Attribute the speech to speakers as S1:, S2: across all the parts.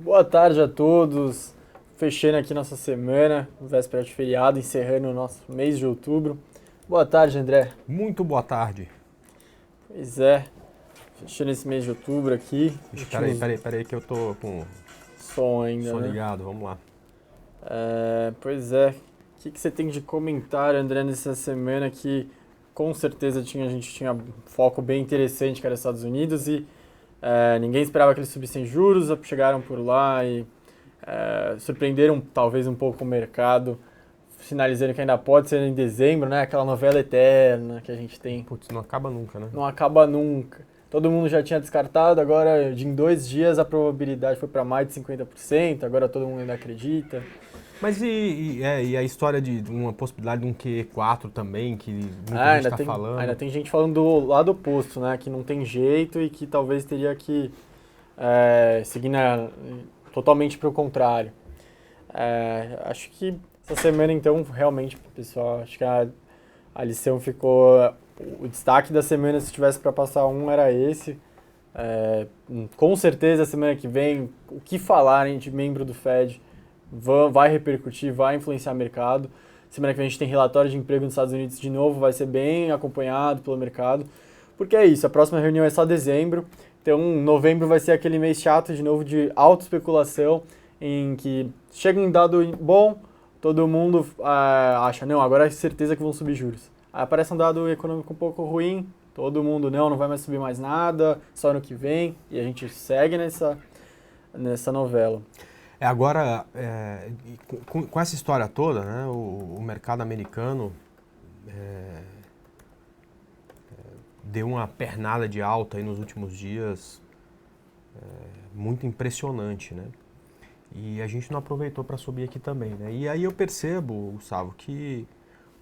S1: Boa tarde a todos. Fechando aqui nossa semana, véspera de feriado, encerrando o nosso mês de outubro. Boa tarde, André.
S2: Muito boa tarde.
S1: Pois é, fechando esse mês de outubro aqui,
S2: Ixi,
S1: últimos
S2: peraí que eu tô com o
S1: som ainda,
S2: som
S1: né?
S2: ligado, vamos lá.
S1: Pois é, o que você tem de comentário, André, nessa semana que com certeza a gente tinha um foco bem interessante que era os Estados Unidos e ninguém esperava que eles subissem juros, chegaram por lá e surpreenderam talvez um pouco o mercado, sinalizando que ainda pode ser em dezembro, né? Aquela novela eterna que a gente tem,
S2: Putz, não acaba nunca, né?
S1: não acaba nunca. Todo mundo já tinha descartado, agora em 2 dias a probabilidade foi para mais de 50%, agora todo mundo ainda acredita.
S2: Mas e a história de uma possibilidade de um Q4 também, que muita
S1: Ah,
S2: gente tá
S1: ainda
S2: falando?
S1: tem gente falando do lado oposto, né? Que não tem jeito e que talvez teria que seguir totalmente para o contrário. Acho que essa semana, então, realmente, pessoal, acho que a lição ficou. O destaque da semana, se tivesse para passar um, era esse. Com certeza, a semana que vem, o que falarem de membro do Fed vai repercutir, vai influenciar o mercado. Semana que vem a gente tem relatório de emprego nos Estados Unidos de novo, vai ser bem acompanhado pelo mercado. Porque é isso, a próxima reunião é só dezembro, então novembro vai ser aquele mês chato de novo de alta especulação, em que chega um dado bom, todo mundo acha, não, agora é certeza que vão subir juros. Aí aparece um dado econômico um pouco ruim, todo mundo, não vai mais subir mais nada, só ano que vem, e a gente segue nessa novela.
S2: Agora, com essa história toda, né, o mercado americano deu uma pernada de alta aí nos últimos dias, muito impressionante, né? E a gente não aproveitou para subir aqui também, né? E aí eu percebo, Gustavo, que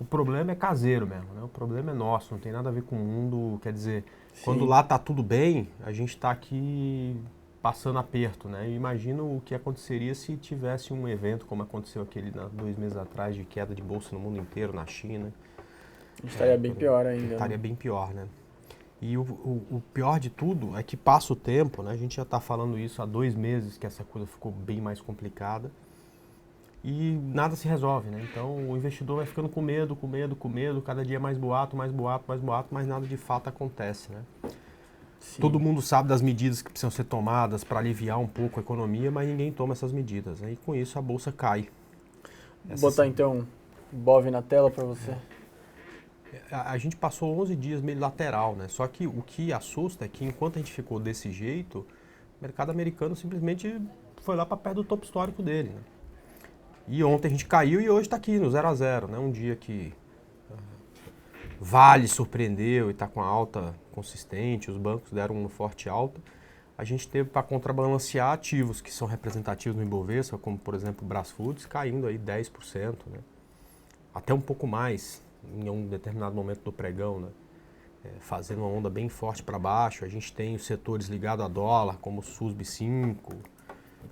S2: o problema é caseiro mesmo, né? O problema é nosso, não tem nada a ver com o mundo. Quer dizer, quando
S1: Sim,
S2: lá tá tudo bem, a gente está aqui passando aperto, né? E imagino o que aconteceria se tivesse um evento como aconteceu aquele 2 meses atrás de queda de bolsa no mundo inteiro, na China.
S1: a gente estaria bem pior ainda, né?
S2: Estaria bem pior, né? E o pior de tudo é que passa o tempo, né? A gente já está falando isso há 2 meses que essa coisa ficou bem mais complicada e nada se resolve, né? Então o investidor vai ficando com medo, com medo, com medo, cada dia mais boato, mais boato, mais boato, mas nada de fato acontece, né? Todo
S1: Sim.
S2: mundo sabe das medidas que precisam ser tomadas para aliviar um pouco a economia, mas ninguém toma essas medidas, né? E com isso a bolsa cai.
S1: Vou
S2: Essa
S1: botar
S2: semana.
S1: então o BOV na tela para você.
S2: A gente passou 11 dias meio lateral, né? Só que o que assusta é que enquanto a gente ficou desse jeito, o mercado americano simplesmente foi lá para perto do topo histórico dele, né? E ontem a gente caiu e hoje está aqui no 0 a 0, né? Um dia que Vale surpreendeu e está com a alta consistente, os bancos deram uma forte alta. A gente teve para contrabalancear ativos que são representativos no Ibovespa, como por exemplo o Brasfoods, caindo aí 10%, né? Até um pouco mais em um determinado momento do pregão, né? Fazendo uma onda bem forte para baixo. A gente tem os setores ligados a dólar, como o SUSB 5,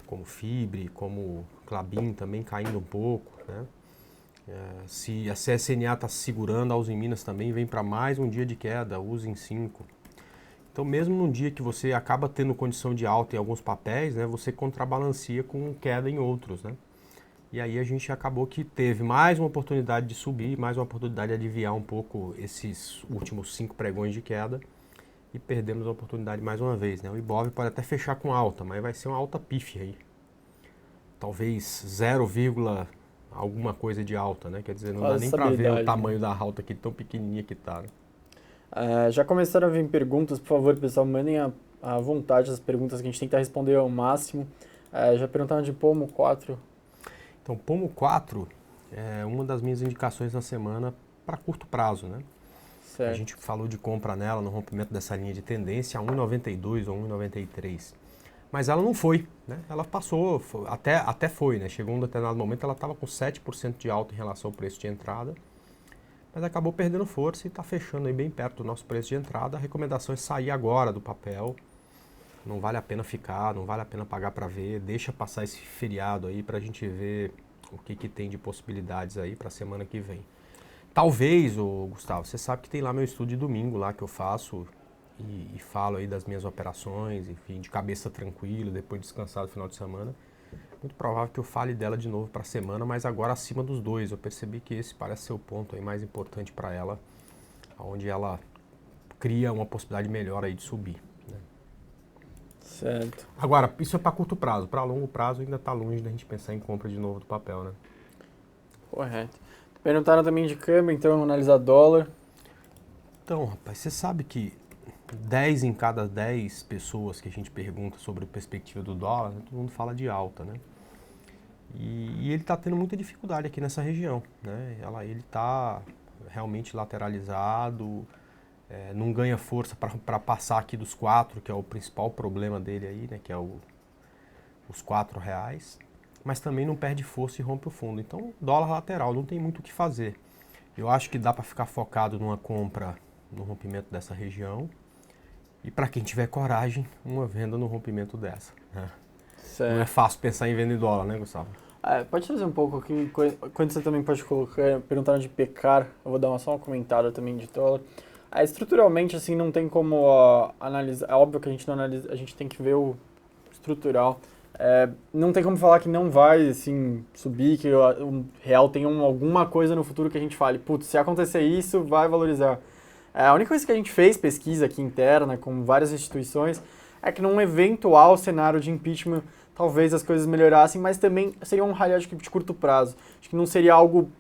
S2: como Fibre, como Klabin também caindo um pouco, né? Se a CSNA está se segurando, a Uzi Minas também vem para mais um dia de queda, Uzi em 5. Então, mesmo num dia que você acaba tendo condição de alta em alguns papéis, né, você contrabalanceia com queda em outros, né? E aí a gente acabou que teve mais uma oportunidade de subir, mais uma oportunidade de aliviar um pouco esses últimos 5 pregões de queda e perdemos a oportunidade mais uma vez, né? O Ibov pode até fechar com alta, mas vai ser uma alta pífia aí. Talvez 0, alguma coisa de alta, né? Quer dizer, não dá
S1: Quase
S2: nem para ver o
S1: estabilidade, né?
S2: tamanho da alta aqui, tão pequenininha que tá, né?
S1: Já começaram a vir perguntas, por favor, pessoal, mandem à vontade as perguntas que a gente tenta responder ao máximo. Já perguntaram de Pomo 4.
S2: Então, Pomo 4 é uma das minhas indicações na semana para curto prazo, né? A gente
S1: Certo.
S2: falou de compra nela no rompimento dessa linha de tendência a 1,92 ou 1,93. Mas ela não foi, né? Ela passou, até foi, né? Chegou um determinado momento, ela estava com 7% de alta em relação ao preço de entrada, mas acabou perdendo força e está fechando aí bem perto do nosso preço de entrada. A recomendação é sair agora do papel. Não vale a pena ficar, não vale a pena pagar para ver. Deixa passar esse feriado aí para a gente ver o que tem de possibilidades aí para a semana que vem. Talvez, Gustavo, você sabe que tem lá meu estudo de domingo lá que eu faço e falo aí das minhas operações, enfim, de cabeça tranquila, depois de descansar no final de semana, muito provável que eu fale dela de novo para a semana, mas agora acima dos dois. Eu percebi que esse parece ser o ponto aí mais importante para ela, onde ela cria uma possibilidade melhor aí de subir. Né?
S1: Certo.
S2: Agora, isso é para curto prazo. Para longo prazo ainda está longe da gente pensar em compra de novo do papel, né?
S1: Correto. Perguntaram também de câmbio, então analisar dólar.
S2: Então, rapaz, você sabe que 10 em cada 10 pessoas que a gente pergunta sobre a perspectiva do dólar, né, todo mundo fala de alta, né? E ele está tendo muita dificuldade aqui nessa região, né? Ele está realmente lateralizado, não ganha força para passar aqui dos 4, que é o principal problema dele aí, né? Que é os R$ 4, mas também não perde força e rompe o fundo. Então, dólar lateral, não tem muito o que fazer. Eu acho que dá para ficar focado numa compra no rompimento dessa região e, para quem tiver coragem, uma venda no rompimento dessa. Né? Não é fácil pensar em venda em dólar, né, Gustavo?
S1: Pode trazer um pouco aqui, quando você também pode colocar, perguntar de pecar, eu vou dar só uma comentada também de dólar. Estruturalmente, assim, não tem como analisar, é óbvio que a gente não analisa, a gente tem que ver o estrutural. Não tem como falar que não vai, assim, subir, que o real tem alguma coisa no futuro que a gente fale, putz, se acontecer isso, vai valorizar. A única coisa que a gente fez, pesquisa aqui interna, com várias instituições, é que num eventual cenário de impeachment, talvez as coisas melhorassem, mas também seria um rally, acho que de curto prazo. Acho que não seria algo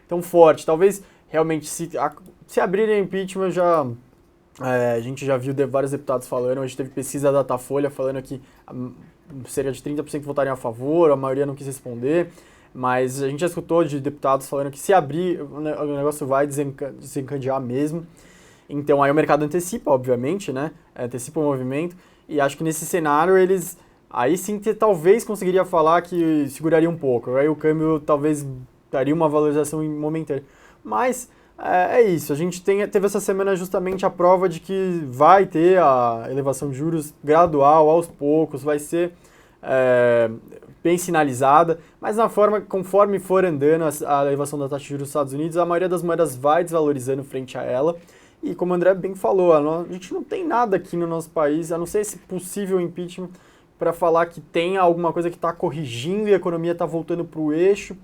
S1: tão forte. Talvez, realmente, se abrirem impeachment, a gente já viu vários deputados falando, a gente teve pesquisa da Datafolha falando que cerca de 30% votariam a favor, a maioria não quis responder, mas a gente já escutou de deputados falando que se abrir, o negócio vai desencadear mesmo. Então aí o mercado antecipa, obviamente, né? Antecipa o movimento, e acho que nesse cenário eles, aí sim talvez conseguiria falar que seguraria um pouco, aí o câmbio talvez daria uma valorização momentânea. Mas é isso, a gente teve essa semana justamente a prova de que vai ter a elevação de juros gradual, aos poucos, vai ser bem sinalizada, mas na forma, conforme for andando a elevação da taxa de juros dos Estados Unidos, a maioria das moedas vai desvalorizando frente a ela, e como o André bem falou, a gente não tem nada aqui no nosso país, a não ser esse possível impeachment, para falar que tem alguma coisa que está corrigindo e a economia está voltando para o eixo,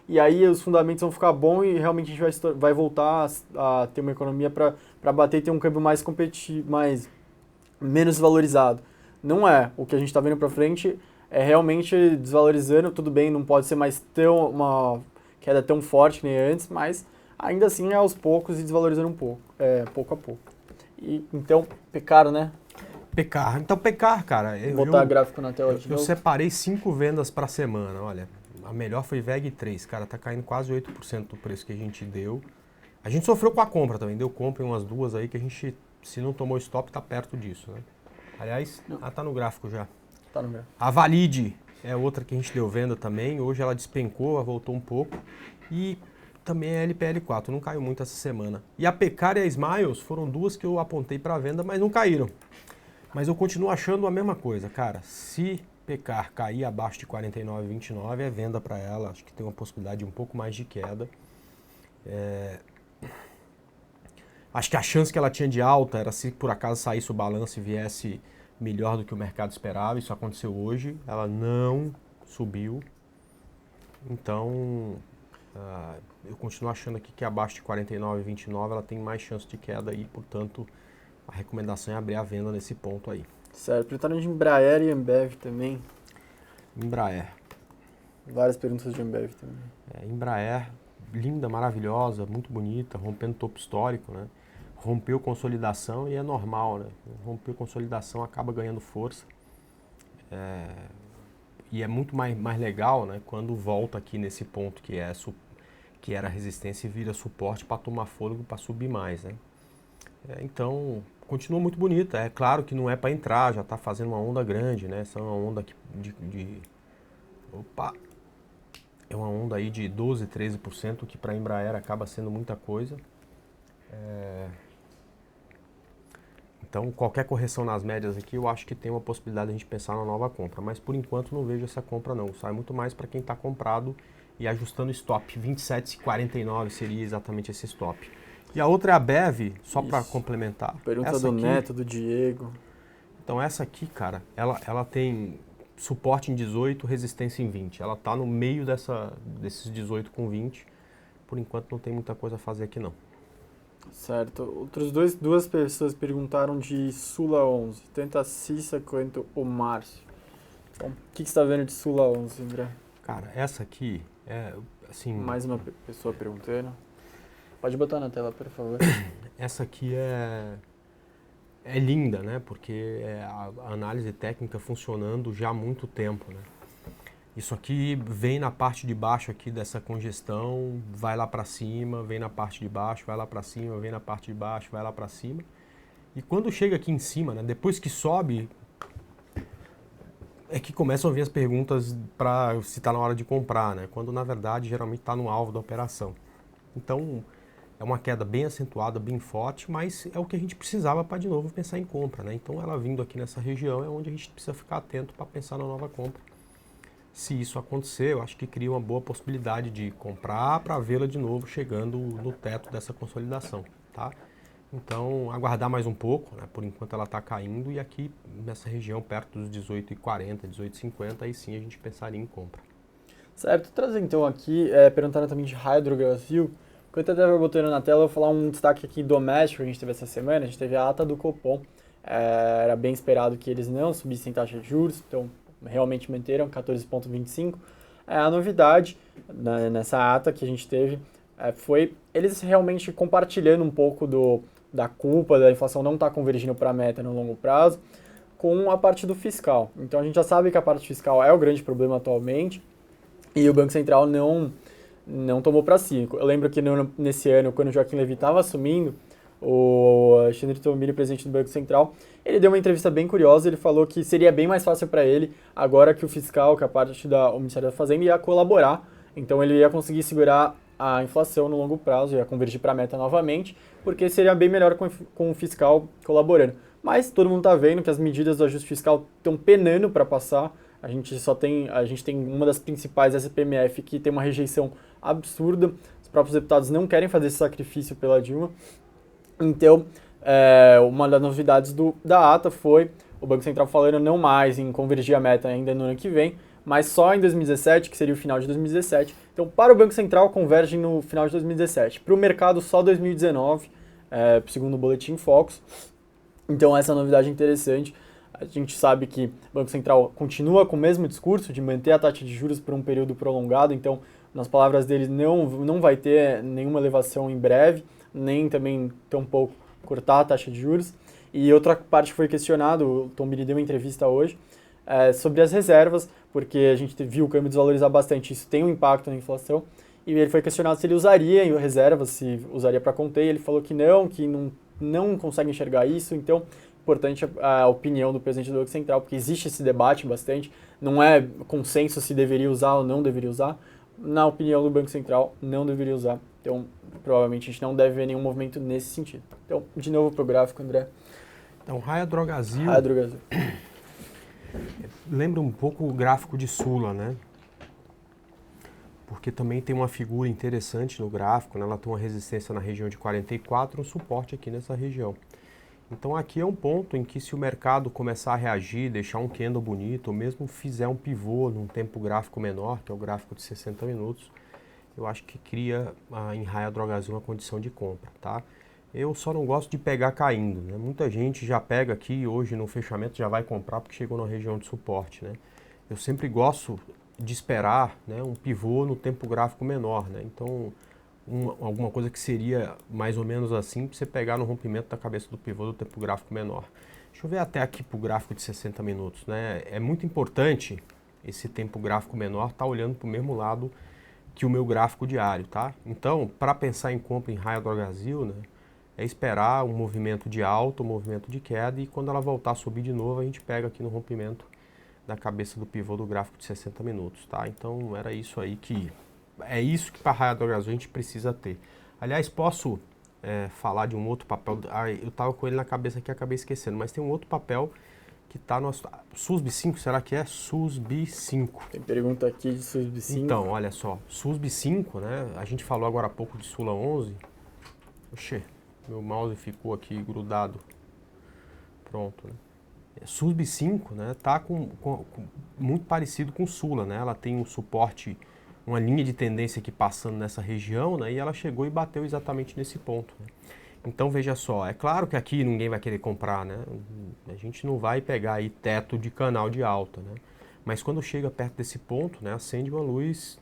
S1: e aí os fundamentos vão ficar bons e realmente a gente vai voltar a ter uma economia para bater e ter um câmbio mais competitivo, menos valorizado. Não é. O que a gente está vendo para frente é realmente desvalorizando. Tudo bem, não pode ser mais uma queda tão forte que nem antes, mas ainda assim é aos poucos e desvalorizando um pouco, pouco a pouco. Então, pecaram, né?
S2: Pecar. Então, pecar, cara.
S1: Vou botar gráfico na tela de novo.
S2: Eu separei 5 vendas para semana, olha. A melhor foi VEG 3, cara, tá caindo quase 8% do preço que a gente deu. A gente sofreu com a compra também, deu compra em umas duas aí que a gente, se não tomou stop, tá perto disso, né? Aliás, tá no gráfico já.
S1: Tá no gráfico.
S2: A Valide é outra que a gente deu venda também, hoje ela despencou, ela voltou um pouco. E também a LPL4, não caiu muito essa semana. E a Pecar e a Smiles foram duas que eu apontei para venda, mas não caíram. Mas eu continuo achando a mesma coisa, cara. Se Pecar cair abaixo de 49,29 é venda para ela. Acho que tem uma possibilidade de um pouco mais de queda. Acho que a chance que ela tinha de alta era se por acaso saísse o balanço e viesse melhor do que o mercado esperava. Isso aconteceu hoje. Ela não subiu. Então, eu continuo achando aqui que abaixo de 49,29 ela tem mais chance de queda aí. Portanto, a recomendação é abrir a venda nesse ponto aí.
S1: Certo. Perguntaram de Embraer e Ambev também.
S2: Embraer.
S1: Várias perguntas de Ambev também.
S2: Embraer, linda, maravilhosa, muito bonita, rompendo topo histórico, né? Rompeu consolidação e é normal, né? Rompeu consolidação, acaba ganhando força. E é muito mais legal, né? Quando volta aqui nesse ponto que era resistência e vira suporte para tomar fôlego, para subir mais, né? Então, continua muito bonita. É claro que não é para entrar, já está fazendo uma onda grande, né? Essa é uma onda é uma onda aí de 12, 13%, que para a Embraer acaba sendo muita coisa. Então, qualquer correção nas médias aqui, eu acho que tem uma possibilidade de a gente pensar na nova compra. Mas, por enquanto, não vejo essa compra, não. Sai muito mais para quem está comprado e ajustando o stop. 27,49 seria exatamente esse stop. E a outra é a BEV, só para
S1: Isso.
S2: complementar.
S1: Pergunta
S2: Essa
S1: do
S2: aqui,
S1: Neto, do Diego.
S2: então essa aqui, cara, ela tem suporte em 18, resistência em 20. Ela tá no meio desses 18 com 20. Por enquanto não tem muita coisa a fazer aqui não.
S1: Certo. Duas pessoas perguntaram de Sula 11, tanto a Cissa quanto o Márcio. Então, o que você está vendo de Sula 11, André?
S2: Cara, essa aqui é, assim...
S1: Mais uma pessoa perguntando. Pode botar na tela, por favor.
S2: Essa aqui é linda, né? Porque é a análise técnica funcionando já há muito tempo, né? Isso aqui vem na parte de baixo aqui dessa congestão, vai lá para cima, vem na parte de baixo, vai lá para cima, vem na parte de baixo, vai lá para cima. E quando chega aqui em cima, né? Depois que sobe, é que começam a vir as perguntas para se está na hora de comprar, né? Quando na verdade geralmente está no alvo da operação. Então é uma queda bem acentuada, bem forte, mas é o que a gente precisava para de novo pensar em compra, né? Então ela vindo aqui nessa região é onde a gente precisa ficar atento para pensar na nova compra. Se isso acontecer, eu acho que cria uma boa possibilidade de comprar para vê-la de novo chegando no teto dessa consolidação, tá? Então, aguardar mais um pouco, né? Por enquanto ela está caindo e aqui nessa região perto dos 18,40, 18,50, aí sim a gente pensaria em compra.
S1: Certo, trazer então aqui, perguntaram também de Hydro Brasil. Enquanto eu estava botando na tela, eu vou falar um destaque aqui doméstico que a gente teve essa semana. A gente teve a ata do Copom. Era bem esperado que eles não subissem taxa de juros, então realmente manteram 14,25. A novidade nessa ata que a gente teve foi eles realmente compartilhando um pouco da culpa da inflação não estar convergindo para a meta no longo prazo com a parte do fiscal. Então a gente já sabe que a parte fiscal é o grande problema atualmente e o Banco Central não tomou para si. Eu lembro que nesse ano, quando o Joaquim Levy estava assumindo, o Alexandre Tomilho, presidente do Banco Central, ele deu uma entrevista bem curiosa. Ele falou que seria bem mais fácil para ele, agora que o fiscal, que a parte do Ministério da Fazenda, ia colaborar. Então ele ia conseguir segurar a inflação no longo prazo, ia convergir para a meta novamente, porque seria bem melhor com o fiscal colaborando. Mas todo mundo está vendo que as medidas do ajuste fiscal estão penando para passar. A gente tem uma das principais, a CPMF, que tem uma rejeição absurda. Os próprios deputados não querem fazer esse sacrifício pela Dilma. Então, uma das novidades da ata foi o Banco Central falando não mais em convergir a meta ainda no ano que vem, mas só em 2017, que seria o final de 2017. Então, para o Banco Central, convergem no final de 2017. Para o mercado, só 2019, segundo o Boletim Focus. Então, essa é uma novidade interessante. A gente sabe que o Banco Central continua com o mesmo discurso de manter a taxa de juros por um período prolongado. Então, nas palavras deles, não vai ter nenhuma elevação em breve, nem também tampouco cortar a taxa de juros. E outra parte que foi questionado, o Tom Billy deu uma entrevista hoje, sobre as reservas, porque a gente viu o câmbio desvalorizar bastante, isso tem um impacto na inflação. E ele foi questionado se ele usaria reservas, se usaria para conter, e ele falou que não consegue enxergar isso. Então, importante a opinião do presidente do Banco Central, porque existe esse debate bastante, não é consenso se deveria usar ou não deveria usar. Na opinião do Banco Central, não deveria usar. Então, provavelmente a gente não deve ver nenhum movimento nesse sentido. Então, de novo para o gráfico, André.
S2: Então, Raia Drogasil lembra um pouco o gráfico de Sula, né? Porque também tem uma figura interessante no gráfico, né? Ela tem uma resistência na região de 44 e um suporte aqui nessa região. Então aqui é um ponto em que se o mercado começar a reagir, deixar um candle bonito, ou mesmo fizer um pivô num tempo gráfico menor, que é o gráfico de 60 minutos, eu acho que cria em Raia Drogasil uma condição de compra, tá? Eu só não gosto de pegar caindo, né? Muita gente já pega aqui hoje no fechamento, já vai comprar porque chegou na região de suporte, né? Eu sempre gosto de esperar, né, um pivô no tempo gráfico menor, né? Então, alguma coisa que seria mais ou menos assim, para você pegar no rompimento da cabeça do pivô do tempo gráfico menor. Deixa eu ver até aqui para o gráfico de 60 minutos, né? É muito importante esse tempo gráfico menor estar olhando para o mesmo lado que o meu gráfico diário, tá? Então, para pensar em compra em Raia Drogasil, né, é esperar um movimento de alta, um movimento de queda, e quando ela voltar a subir de novo, a gente pega aqui no rompimento da cabeça do pivô do gráfico de 60 minutos, tá? Então, era isso aí que... É isso que para a Raia Drogasil a gente precisa ter. Aliás, posso falar de um outro papel? Eu estava com ele na cabeça aqui e acabei esquecendo, mas tem um outro papel que está no SUSB 5, será que é? SUSB 5.
S1: Tem pergunta aqui de SUSB 5.
S2: Então, olha só, SUSB 5, né? A gente falou agora há pouco de Sula 11. Oxê, meu mouse ficou aqui grudado. Pronto, né? SUSB 5, né, tá muito parecido com Sula, né? Ela tem um suporte, uma linha de tendência aqui passando nessa região, né? E ela chegou e bateu exatamente nesse ponto, né? Então veja só, é claro que aqui ninguém vai querer comprar, né? A gente não vai pegar aí teto de canal de alta, né? Mas quando chega perto desse ponto, né, acende uma luz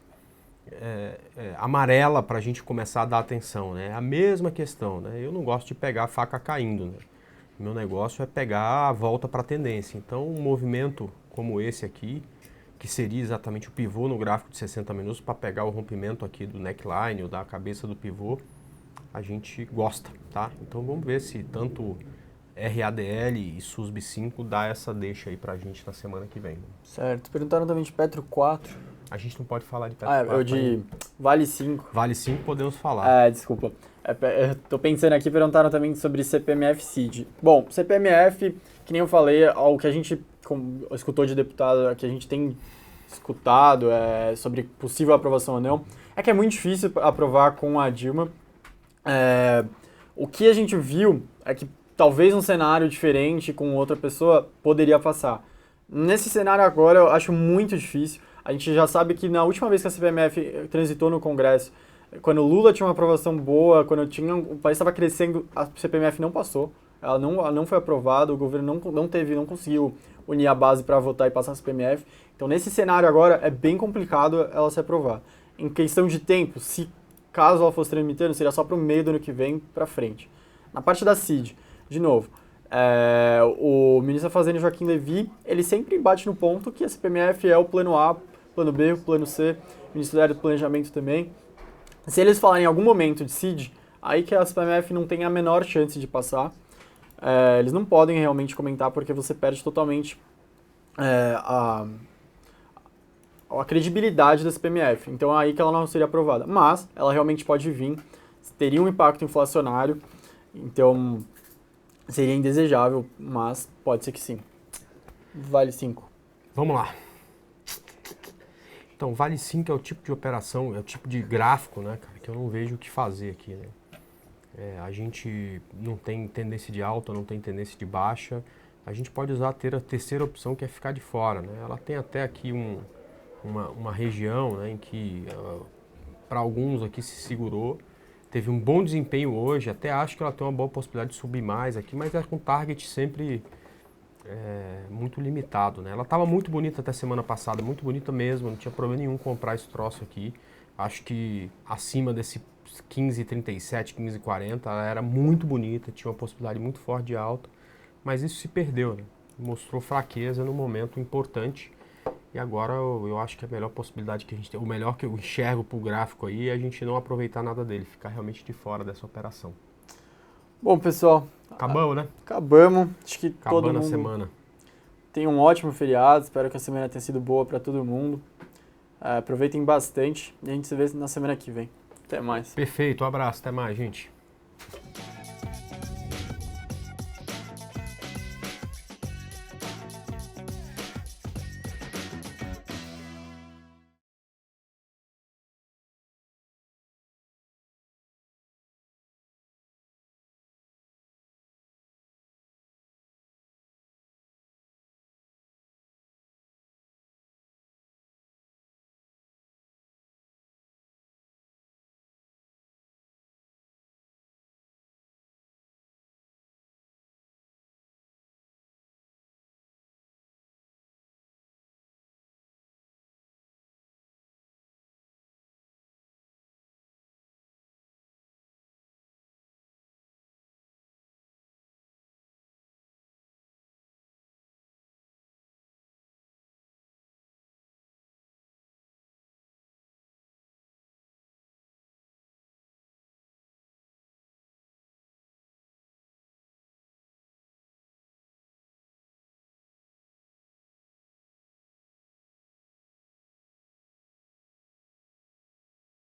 S2: amarela para a gente começar a dar atenção, né? É a mesma questão, né? Eu não gosto de pegar a faca caindo, né? Meu negócio é pegar a volta para a tendência. Então, um movimento como esse aqui, que seria exatamente o pivô no gráfico de 60 minutos, para pegar o rompimento aqui do neckline ou da cabeça do pivô, a gente gosta, tá? Então, vamos ver se tanto RADL e SUSB 5 dá essa deixa aí para a gente na semana que vem.
S1: Certo. Perguntaram também de Petro 4.
S2: A gente não pode falar de Petro 4.
S1: Eu de Vale 5.
S2: Vale 5 podemos falar.
S1: Desculpa. Eu tô pensando aqui, perguntaram também sobre CPMF CID. Bom, CPMF, que nem eu falei, o que a gente escutou de deputado, que a gente tem escutado sobre possível aprovação ou não, é que é muito difícil aprovar com a Dilma. O que a gente viu é que talvez um cenário diferente com outra pessoa poderia passar. Nesse cenário agora eu acho muito difícil. A gente já sabe que na última vez que a CPMF transitou no Congresso, quando o Lula tinha uma aprovação boa, quando o país estava crescendo, a CPMF não passou, ela não foi aprovada, o governo não conseguiu unir a base para votar e passar a CPMF. Então, nesse cenário agora, é bem complicado ela se aprovar. Em questão de tempo, caso ela fosse tramitando, seria só para o meio do ano que vem para frente. Na parte da CID, de novo, o ministro da Fazenda, Joaquim Levy, ele sempre bate no ponto que a CPMF é o plano A, plano B, plano C, Ministério do Planejamento também. Se eles falarem em algum momento de CID, aí que a CPMF não tem a menor chance de passar. Eles não podem realmente comentar porque você perde totalmente a credibilidade da CPMF. Então é aí que ela não seria aprovada. Mas ela realmente pode vir, teria um impacto inflacionário, então seria indesejável, mas pode ser que sim. Vale 5.
S2: Vamos lá. Então, Vale 5 é o tipo de operação, é o tipo de gráfico, né, cara, que eu não vejo o que fazer aqui, né? A gente não tem tendência de alta, não tem tendência de baixa. A gente pode ter a terceira opção, que é ficar de fora, né? Ela tem até aqui uma região, né, em que, para alguns aqui, se segurou. Teve um bom desempenho hoje, até acho que ela tem uma boa possibilidade de subir mais aqui, mas é com target sempre muito limitado, né? Ela estava muito bonita até semana passada, muito bonita mesmo, não tinha problema nenhum comprar esse troço aqui. Acho que acima desse 15,37, 15,40, ela era muito bonita, tinha uma possibilidade muito forte de alta, mas isso se perdeu, né? Mostrou fraqueza no momento importante. E agora eu acho que a melhor possibilidade que a gente tem, o melhor que eu enxergo para o gráfico aí, é a gente não aproveitar nada dele, ficar realmente de fora dessa operação.
S1: Bom, pessoal,
S2: acabamos, né?
S1: Acabamos. Acho que
S2: Acabando
S1: todo mundo
S2: a semana.
S1: tem um ótimo feriado. Espero que a semana tenha sido boa para todo mundo. Aproveitem bastante e a gente se vê na semana que vem. Até mais.
S2: Perfeito, um abraço, até mais, gente.